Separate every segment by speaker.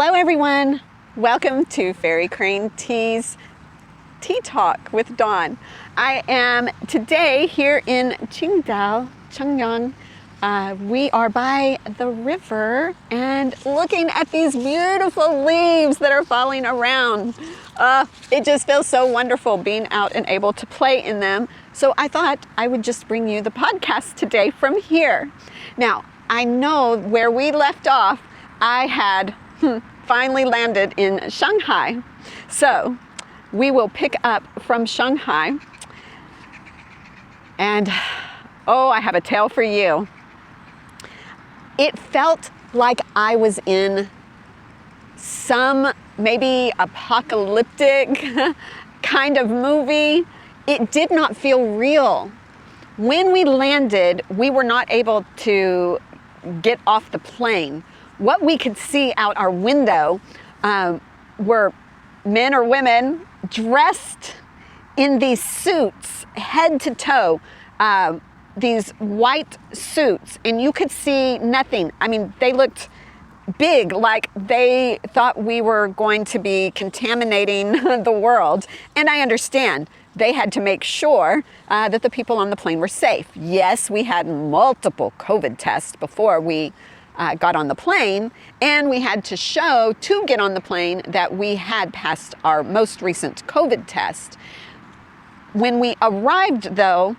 Speaker 1: Hello everyone, welcome to Fairy Crane Tea's Tea Talk with Dawn. I am today here in Qingdao, Nanyang. We are by the river and looking at these beautiful leaves that are falling around. It just feels so wonderful being out and able to play in them. So I thought I would just bring you the podcast today from here. Now, I know where we left off, I had finally landed in Shanghai. So we will pick up from Shanghai. And I have a tale for you. It felt like I was in some maybe apocalyptic kind of movie. It did not feel real. When we landed, we were not able to get off the plane. What we could see out our window were men or women dressed in these suits, head to toe, these white suits, and you could see nothing. I mean, they looked big, like they thought we were going to be contaminating the world. And I understand. They had to make sure that the people on the plane were safe. Yes, we had multiple COVID tests before we got on the plane, and we had to show to get on the plane that we had passed our most recent COVID test. When we arrived, though,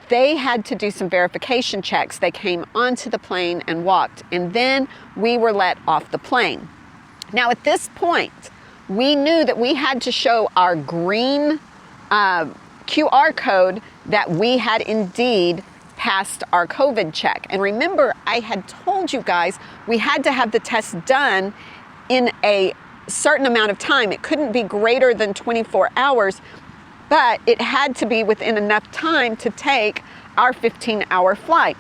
Speaker 1: they had to do some verification checks. They came onto the plane and walked, and then we were let off the plane. Now, at this point, we knew that we had to show our green QR code that we had indeed passed our COVID check. And remember, I had told you guys we had to have the test done in a certain amount of time. It couldn't be greater than 24 hours, but it had to be within enough time to take our 15-hour flight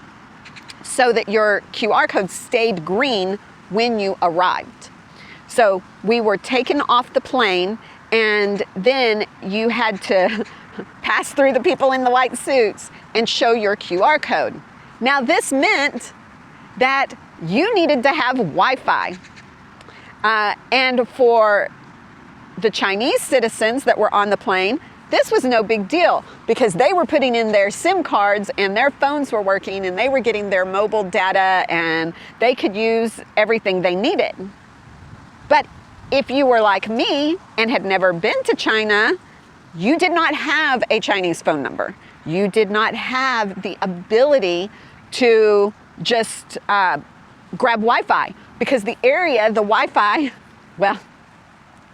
Speaker 1: so that your QR code stayed green when you arrived. So we were taken off the plane, and then you had to pass through the people in the white suits and show your QR code. Now, this meant that you needed to have Wi-Fi. And for the Chinese citizens that were on the plane, this was no big deal because they were putting in their SIM cards and their phones were working and they were getting their mobile data and they could use everything they needed. But if you were like me and had never been to China, you did not have a Chinese phone number. You did not have the ability to just grab Wi-Fi because the area, the Wi-Fi, well,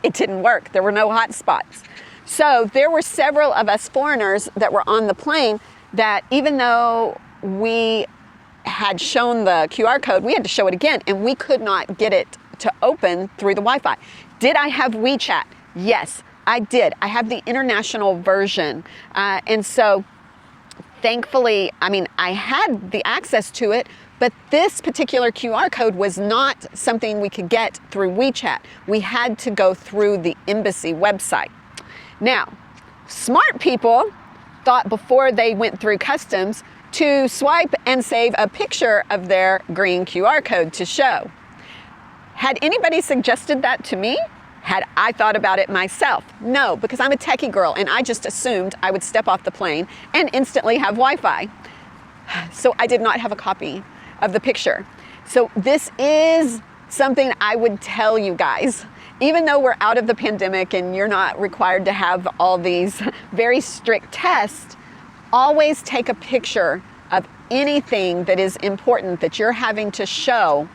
Speaker 1: it didn't work. There were no hotspots. So there were several of us foreigners that were on the plane that even though we had shown the QR code, we had to show it again and we could not get it to open through the Wi-Fi. Did I have WeChat? Yes, I did. I have the international version. And so thankfully, I had the access to it, but this particular QR code was not something we could get through WeChat. We had to go through the embassy website. Now, smart people thought before they went through customs to swipe and save a picture of their green QR code to show. Had anybody suggested that to me? Had I thought about it myself? No, because I'm a techie girl and I just assumed I would step off the plane and instantly have Wi-Fi. So I did not have a copy of the picture. So this is something I would tell you guys. Even though we're out of the pandemic and you're not required to have all these very strict tests, always take a picture of anything that is important that you're having to show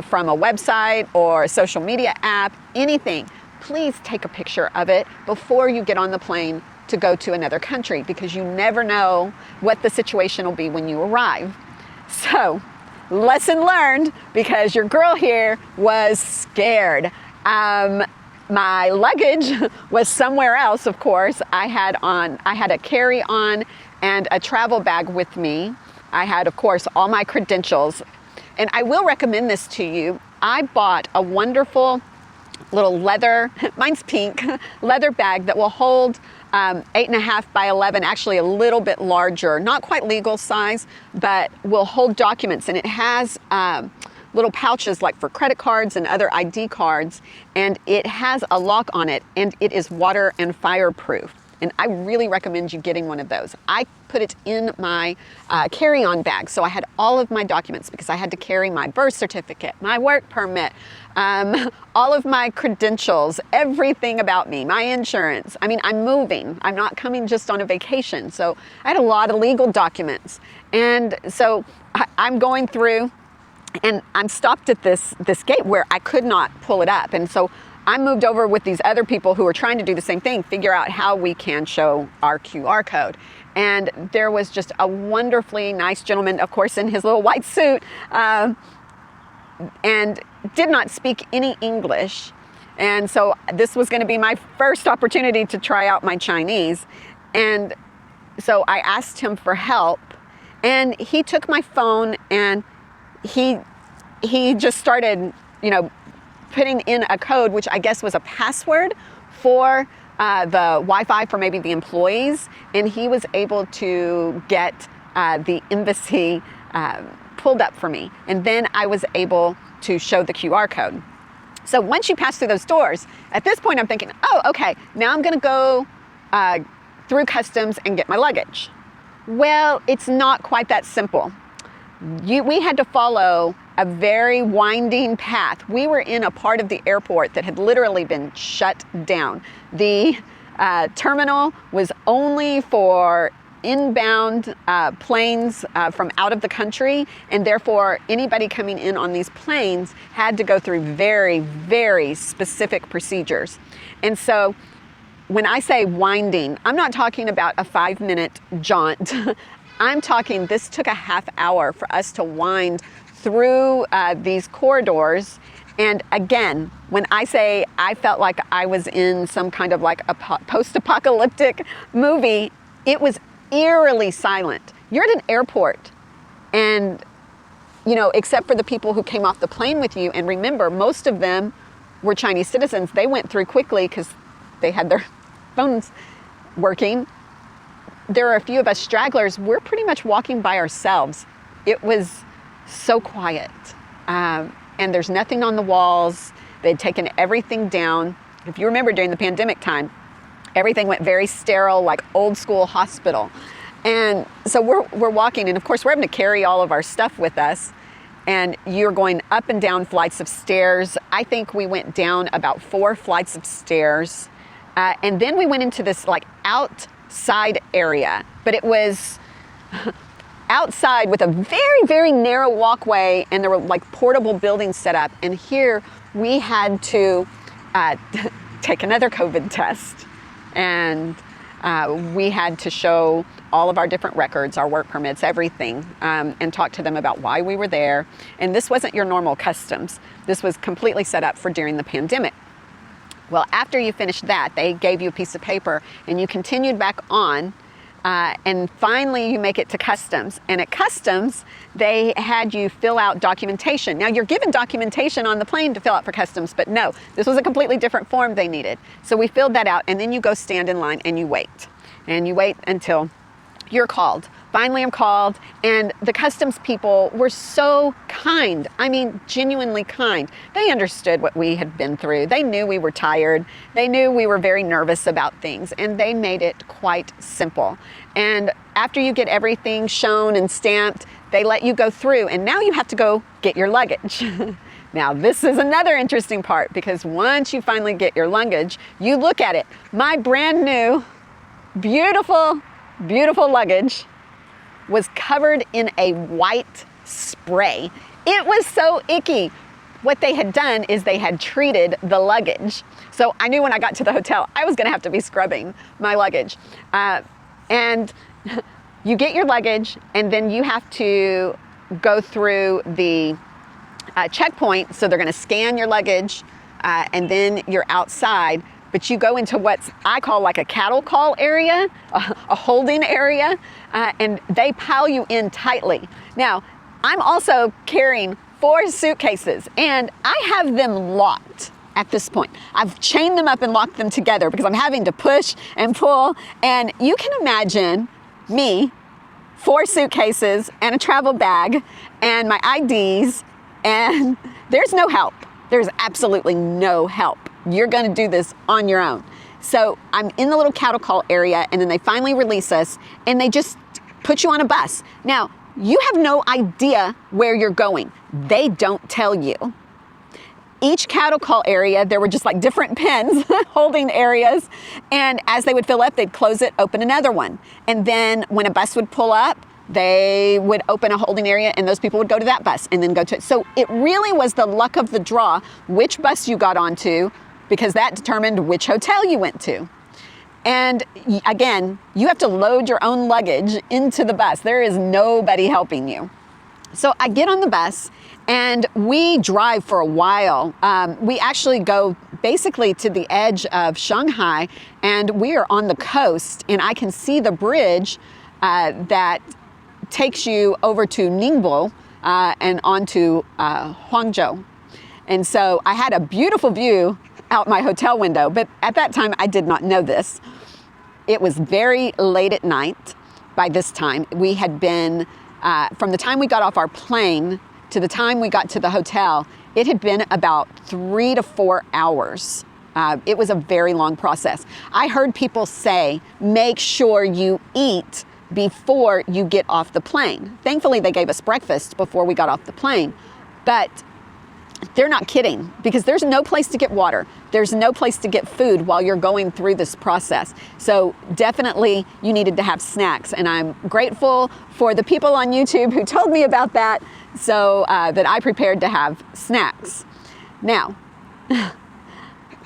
Speaker 1: from a website or a social media app, anything. Please take a picture of it before you get on the plane to go to another country because you never know what the situation will be when you arrive. So, lesson learned because your girl here was scared. My luggage was somewhere else, of course. I had a carry-on and a travel bag with me. I had, of course, all my credentials. And I will recommend this to you. I bought a wonderful little leather, mine's pink, leather bag that will hold 8.5 by 11, actually a little bit larger, not quite legal size, but will hold documents. And it has little pouches like for credit cards and other ID cards, and it has a lock on it, and it is water and fireproof. And I really recommend you getting one of those. I put it in my carry-on bag, so I had all of my documents because I had to carry my birth certificate, my work permit, all of my credentials, everything about me, my insurance. I mean, I'm moving. I'm not coming just on a vacation. So I had a lot of legal documents. And so I'm going through, and I'm stopped at this gate where I could not pull it up. And so I moved over with these other people who were trying to do the same thing, figure out how we can show our QR code. And there was just a wonderfully nice gentleman, of course, in his little white suit, and did not speak any English. And so this was going to be my first opportunity to try out my Chinese. And so I asked him for help, and he took my phone, and he just started, putting in a code, which I guess was a password for the Wi-Fi for maybe the employees, and he was able to get the embassy pulled up for me, and then I was able to show the QR code. So once you pass through those doors, at this point I'm thinking, oh, okay, now I'm gonna go through customs and get my luggage. Well, it's not quite that simple. We had to follow a very winding path. We were in a part of the airport that had literally been shut down. The terminal was only for inbound planes from out of the country, and therefore anybody coming in on these planes had to go through very, very specific procedures. And so when I say winding, I'm not talking about a 5-minute jaunt. I'm talking, this took a half hour for us to wind through these corridors. And again, when I say I felt like I was in some kind of like a post-apocalyptic movie, it was eerily silent. You're at an airport, and except for the people who came off the plane with you, and remember, most of them were Chinese citizens. They went through quickly because they had their phones working. There are a few of us stragglers. We're pretty much walking by ourselves. It was so quiet. And there's nothing on the walls. They'd taken everything down. If you remember during the pandemic time, everything went very sterile, like old school hospital. And so we're walking, and of course we're having to carry all of our stuff with us. And you're going up and down flights of stairs. I think we went down about 4 flights of stairs. And then we went into this like outside area, but it was outside with a very, very narrow walkway, and there were like portable buildings set up. And here we had to take another COVID test, and we had to show all of our different records, our work permits, everything, and talk to them about why we were there. And this wasn't your normal customs. This was completely set up for during the pandemic. Well, after you finished that, they gave you a piece of paper, and you continued back on, and finally you make it to customs. And at customs, they had you fill out documentation. Now, you're given documentation on the plane to fill out for customs, but no, this was a completely different form they needed. So we filled that out, and then you go stand in line and you wait. And you wait until you're called. Finally, I'm called, and the customs people were so kind. I mean, genuinely kind. They understood what we had been through. They knew we were tired. They knew we were very nervous about things, and they made it quite simple. And after you get everything shown and stamped, they let you go through, and now you have to go get your luggage. Now, this is another interesting part, because once you finally get your luggage, you look at it. My brand new, beautiful, beautiful luggage was covered in a white spray. It was so icky. What they had done is they had treated the luggage. So I knew when I got to the hotel, I was gonna have to be scrubbing my luggage. And you get your luggage, and then you have to go through the checkpoint. So they're gonna scan your luggage, and then you're outside. But you go into what I call like a cattle call area, a holding area, and they pile you in tightly. Now, I'm also carrying 4 suitcases, and I have them locked at this point. I've chained them up and locked them together because I'm having to push and pull. And you can imagine me, 4 suitcases and a travel bag and my IDs, And there's no help. There's absolutely no help. You're going to do this on your own. So I'm in the little cattle call area, and then they finally release us, and they just put you on a bus. Now, you have no idea where you're going. They don't tell you. Each cattle call area, there were just like different pens, holding areas. And as they would fill up, they'd close it, open another one. And then when a bus would pull up, they would open a holding area, and those people would go to that bus and then go to it. So it really was the luck of the draw which bus you got onto, because that determined which hotel you went to. And again, you have to load your own luggage into the bus. There is nobody helping you. So I get on the bus, and we drive for a while. We actually go basically to the edge of Shanghai, and we are on the coast, and I can see the bridge that takes you over to Ningbo and onto Huangzhou. And so I had a beautiful view out my hotel window, but at that time I did not know this. It was very late at night by this time. We had been, from the time we got off our plane to the time we got to the hotel, it had been about 3 to 4 hours. It was a very long process. I heard people say, make sure you eat before you get off the plane. Thankfully, they gave us breakfast before we got off the plane, but they're not kidding, because there's no place to get water. There's no place to get food while you're going through this process. So definitely you needed to have snacks, and I'm grateful for the people on YouTube who told me about that, so that I prepared to have snacks. Now,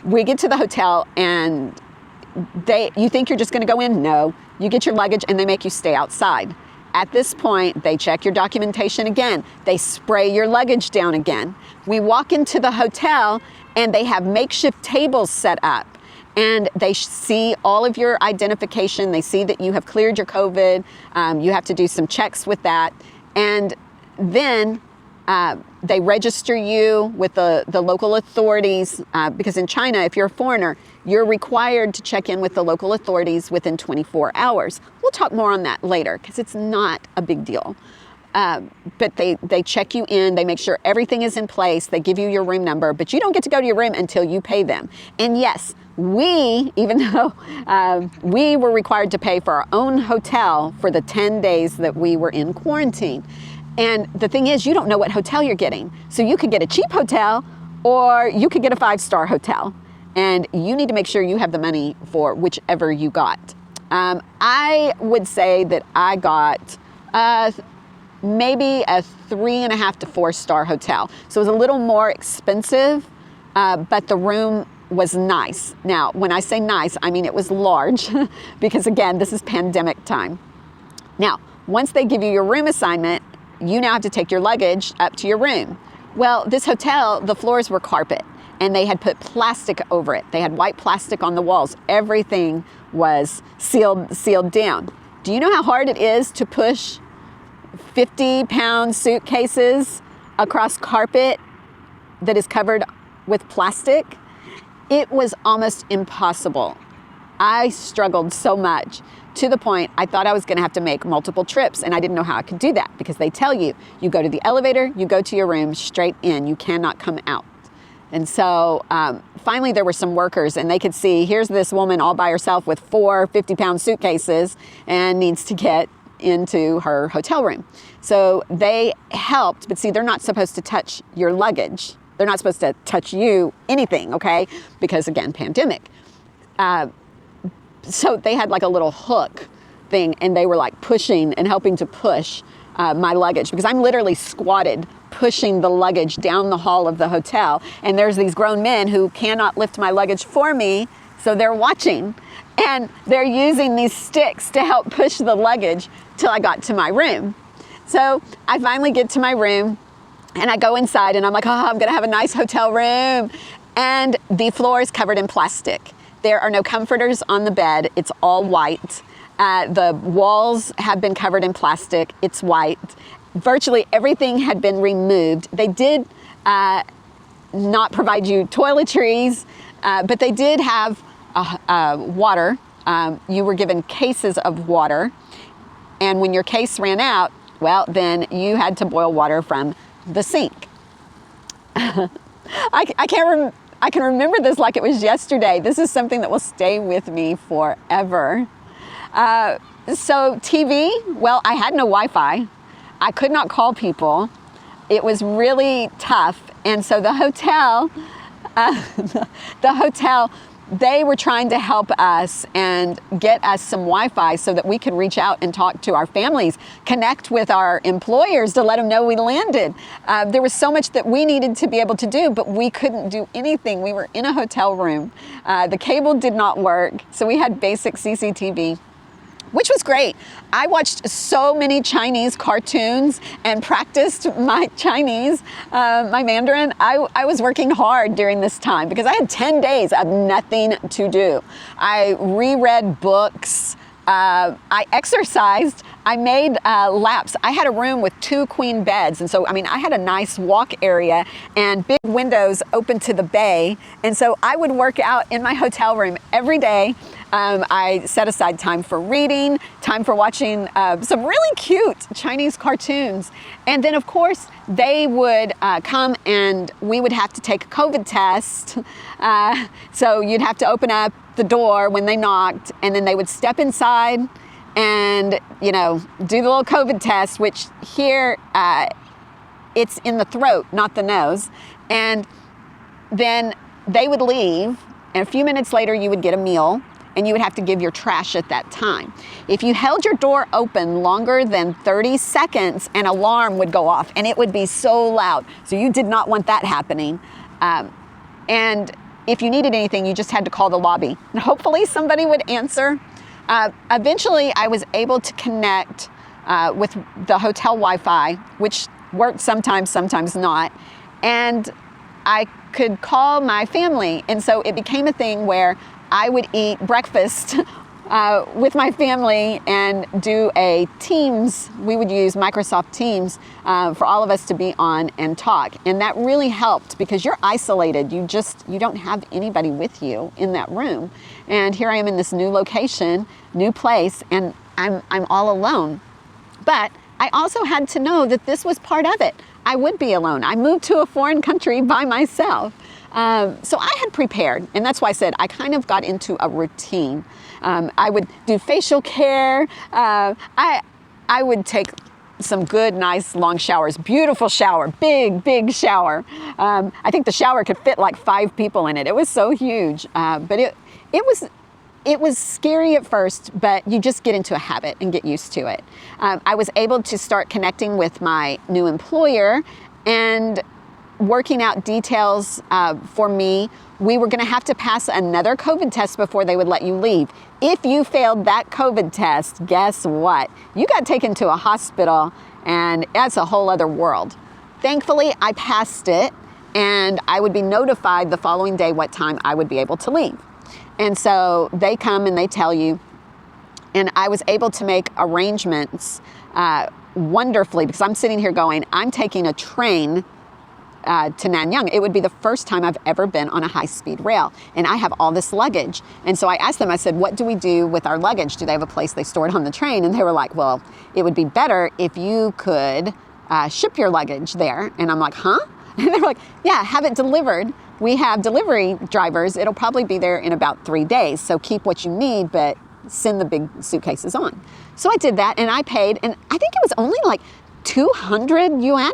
Speaker 1: we get to the hotel, and you think you're just gonna go in? No. You get your luggage, and they make you stay outside. At this point, they check your documentation again. They spray your luggage down again. We walk into the hotel, and they have makeshift tables set up, and they see all of your identification. They see that you have cleared your COVID. You have to do some checks with that. And then they register you with the local authorities, because in China, if you're a foreigner, you're required to check in with the local authorities within 24 hours. We'll talk more on that later, because it's not a big deal. But they check you in, they make sure everything is in place, they give you your room number, but you don't get to go to your room until you pay them. And yes, even though we were required to pay for our own hotel for the 10 days that we were in quarantine. And the thing is, you don't know what hotel you're getting. So you could get a cheap hotel, or you could get a 5-star hotel. And you need to make sure you have the money for whichever you got. I would say that I got maybe a 3.5 to 4-star hotel. So it was a little more expensive, but the room was nice. Now, when I say nice, I mean it was large, because again, this is pandemic time. Now, once they give you your room assignment, you now have to take your luggage up to your room. Well, this hotel, the floors were carpet, and they had put plastic over it. They had white plastic on the walls. Everything was sealed down. Do you know how hard it is to push 50-pound suitcases across carpet that is covered with plastic? It was almost impossible. I struggled so much, to the point I thought I was gonna have to make multiple trips, and I didn't know how I could do that, because they tell you, you go to the elevator, you go to your room, straight in, you cannot come out. And so finally there were some workers, and they could see, here's this woman all by herself with 4 50-pound suitcases and needs to get into her hotel room. So they helped, but see, they're not supposed to touch your luggage. They're not supposed to touch you, anything, okay? Because again, pandemic. So they had like a little hook thing, and they were like pushing and helping to push my luggage, because I'm literally squatted pushing the luggage down the hall of the hotel, and there's these grown men who cannot lift my luggage for me, so they're watching, and they're using these sticks to help push the luggage till I got to my room. So I finally get to my room, and I go inside, and I'm like, oh, I'm gonna have a nice hotel room, and the floor is covered in plastic. There are no comforters on the bed. It's all white. The walls have been covered in plastic. It's white. Virtually everything had been removed. They did not provide you toiletries, but they did have water. You were given cases of water. And when your case ran out, well, then you had to boil water from the sink. I can remember this like it was yesterday. This is something that will stay with me forever. So TV, well, I had no Wi-Fi. I could not call people. It was really tough. And so the hotel, they were trying to help us and get us some Wi-Fi so that we could reach out and talk to our families, connect with our employers to let them know we landed. There was so much that we needed to be able to do, but we couldn't do anything. We were in a hotel room. The cable did not work, so we had basic CCTV, which was great. I watched so many Chinese cartoons and practiced my Chinese, my Mandarin. I was working hard during this time because I had 10 days of nothing to do. I reread books, I exercised, I made laps. I had a room with 2 queen beds, and so, I mean, I had a nice walk area and big windows open to the bay, and so I would work out in my hotel room every day. I set aside time for reading, time for watching some really cute Chinese cartoons. And then, of course, they would come and we would have to take a COVID test. So you'd have to open up the door when they knocked, and then they would step inside and, you know, do the little COVID test, which here it's in the throat, not the nose. And then they would leave, and a few minutes later you would get a meal, and you would have to give your trash at that time. If you held your door open longer than 30 seconds, an alarm would go off, and it would be so loud. So you did not want that happening. And if you needed anything, you just had to call the lobby. And hopefully somebody would answer. Eventually, I was able to connect with the hotel Wi-Fi, which worked sometimes, sometimes not. And I could call my family. And so it became a thing where I would eat breakfast with my family and do a Teams. We would use Microsoft Teams for all of us to be on and talk. And that really helped because you're isolated. You don't have anybody with you in that room. And here I am in this new location, new place, and I'm all alone. But I also had to know that this was part of it. I would be alone. I moved to a foreign country by myself. So I had prepared, and that's why I said I kind of got into a routine. I would do facial care. I would take some good, nice, long showers. Beautiful shower, big shower. I think the shower could fit like 5 people in it. It was so huge, but it was scary at first, but you just get into a habit and get used to it. I was able to start connecting with my new employer and working out details for me. We were gonna have to pass another COVID test before they would let you leave. If you failed that COVID test, guess what? You got taken to a hospital, and that's a whole other world. Thankfully, I passed it, and I would be notified the following day what time I would be able to leave. And so they come and they tell you, and I was able to make arrangements wonderfully, because I'm sitting here going, I'm taking a train to Nanyang. It would be the first time I've ever been on a high-speed rail, and I have all this luggage. And so I asked them, I said, what do we do with our luggage? Do they have a place they store it on the train? And they were like, well, it would be better if you could ship your luggage there. And I'm like, huh? And they're like, yeah, have it delivered. We have delivery drivers. It'll probably be there in about 3 days. So keep what you need, but send the big suitcases on. So I did that, and I paid, and I think it was only like 200 yuan.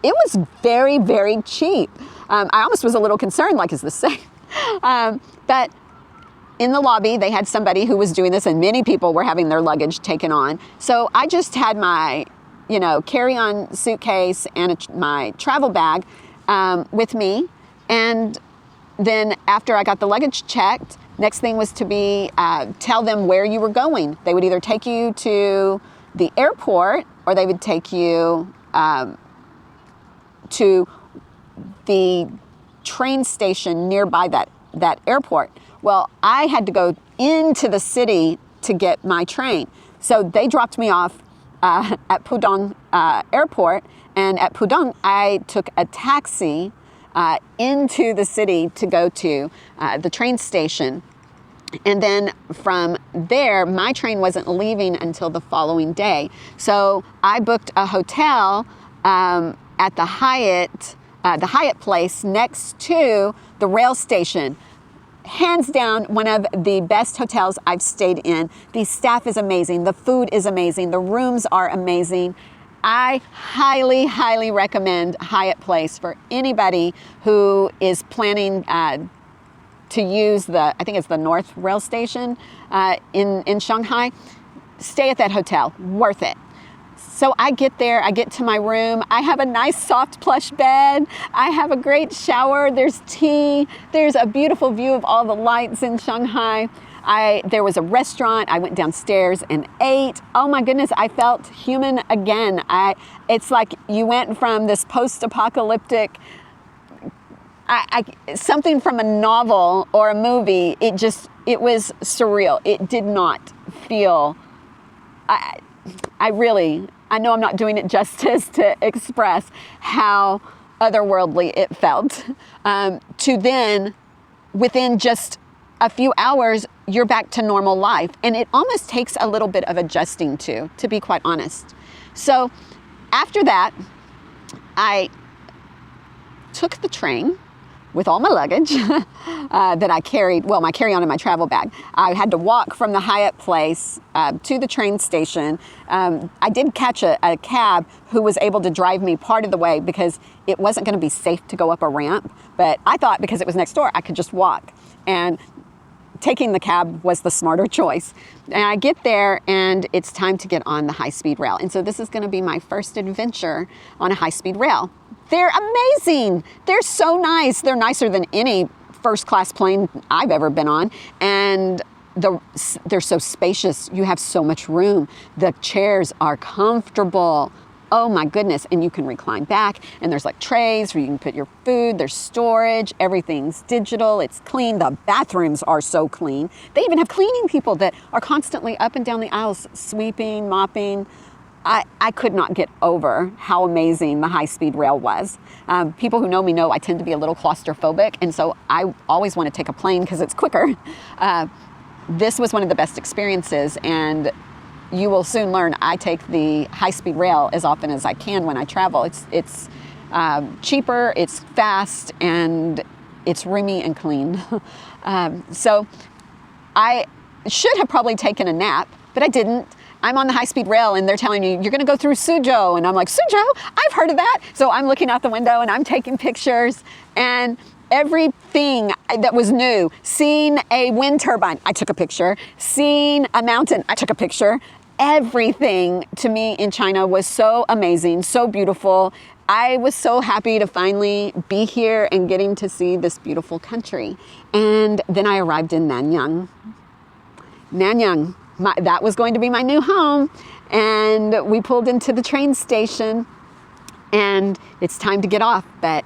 Speaker 1: It was very, very cheap. I almost was a little concerned, like, is this safe? But in the lobby, they had somebody who was doing this, and many people were having their luggage taken on. So I just had my, carry-on suitcase and my travel bag with me. And then after I got the luggage checked, next thing was to tell them where you were going. They would either take you to the airport, or they would take you to the train station nearby that airport. Well, I had to go into the city to get my train. So they dropped me off at Pudong Airport, and at Pudong, I took a taxi into the city to go to the train station. And then from there, my train wasn't leaving until the following day. So I booked a hotel at the Hyatt the Hyatt place next to the rail station. Hands down, one of the best hotels I've stayed in. The staff is amazing. The food is amazing. The rooms are amazing. I highly, highly recommend Hyatt Place for anybody who is planning to use I think it's the North Rail Station in Shanghai. Stay at that hotel, worth it. So I get there, I get to my room, I have a nice soft plush bed, I have a great shower, there's tea, there's a beautiful view of all the lights in Shanghai. There was a restaurant, I went downstairs and ate. Oh my goodness, I felt human again. It's like you went from this post-apocalyptic, something from a novel or a movie. It was surreal. It did not feel, I know I'm not doing it justice to express how otherworldly it felt. To then, within just a few hours, you're back to normal life. And it almost takes a little bit of adjusting to be quite honest. So after that, I took the train with all my luggage that I carried, well, my carry-on and my travel bag. I had to walk from the Hyatt Place to the train station. I did catch a cab who was able to drive me part of the way because it wasn't going to be safe to go up a ramp. But I thought because it was next door, I could just walk. And taking the cab was the smarter choice. And I get there and it's time to get on the high-speed rail. And so this is going to be my first adventure on a high-speed rail. They're amazing. They're so nice. They're nicer than any first-class plane I've ever been on. And they're so spacious. You have so much room. The chairs are comfortable. Oh my goodness. And you can recline back and there's like trays where you can put your food. There's storage. Everything's digital. It's clean. The bathrooms are so clean. They even have cleaning people that are constantly up and down the aisles, sweeping, mopping. I could not get over how amazing the high-speed rail was. People who know me know I tend to be a little claustrophobic, and so I always want to take a plane because it's quicker. This was one of the best experiences, and you will soon learn I take the high-speed rail as often as I can when I travel. It's cheaper, it's fast, and it's roomy and clean. So I should have probably taken a nap, but I didn't. I'm on the high-speed rail and they're telling me, you're gonna go through Suzhou. And I'm like, Suzhou? I've heard of that. So I'm looking out the window and I'm taking pictures and everything that was new, seeing a wind turbine, I took a picture. Seeing a mountain, I took a picture. Everything to me in China was so amazing, so beautiful. I was so happy to finally be here and getting to see this beautiful country. And then I arrived in Nanyang. Nanyang. That was going to be my new home, and we pulled into the train station and it's time to get off, but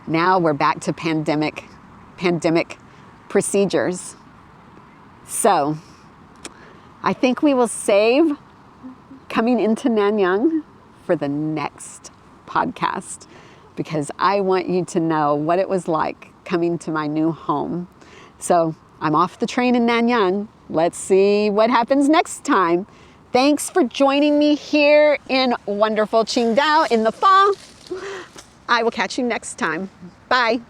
Speaker 1: now we're back to pandemic procedures. So I think we will save coming into Nanyang for the next podcast because I want you to know what it was like coming to my new home. So I'm off the train in Nanyang. Let's see what happens next time. Thanks for joining me here in wonderful Qingdao in the fall. I will catch you next time. Bye.